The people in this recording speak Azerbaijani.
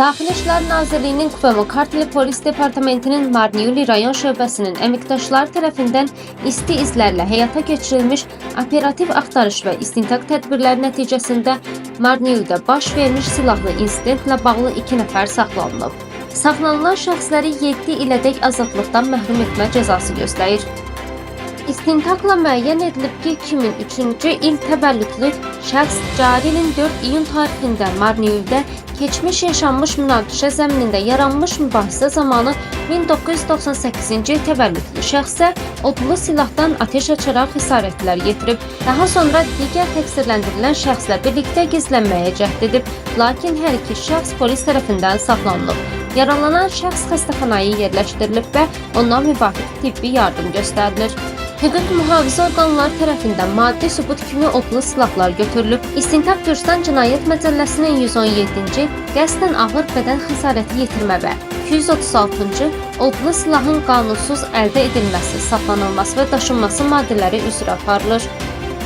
Daxili İşlər Nazirliyinin Kupamu Kartli Polis Departamentinin Marniuli rayon şöbəsinin əməkdaşları tərəfindən isti izlərlə həyata keçirilmiş operativ axtarış və istintaq tədbirləri nəticəsində Marniulidə baş vermiş silahlı insidentlə bağlı 2 nəfər saxlanılıb. Saxlanılan şəxsləri 7 ilədək azadlıqdan məhrum etmə cəzası gözləyir. İstintaqla müəyyən edilib ki, 2003-cü il təvəllüdlü şəxs cari ilin 4 iyun tarixində Marniulidə keçmiş yaşanmış münaqişə zəminində yaranmış mübahisə zamanı 1998-ci il təvəllüdlü şəxsə odlu silahdan ateş açaraq xəsarətlər yetirib. Daha sonra digər təqsirləndirilən şəxslə birlikdə gizlənməyə cəhd edib, lakin hər iki şəxs polis tərəfindən saxlanılıb. Yaralanan şəxs xəstəxanaya yerləşdirilib və ona müvafiq tibbi yardım göstərilir. Hüquq mühafizə orqanları tərəfindən maddi sübut kimi odlu silahlar götürülüb. İstintaq Gürcüstan Cinayət Məcəlləsinin 117-ci qəsdən ağır bədən xəsarəti yetirmə və 236-cı odlu silahın qanunsuz əldə edilməsi, saxlanılması və daşınması maddələri üzrə aparılır.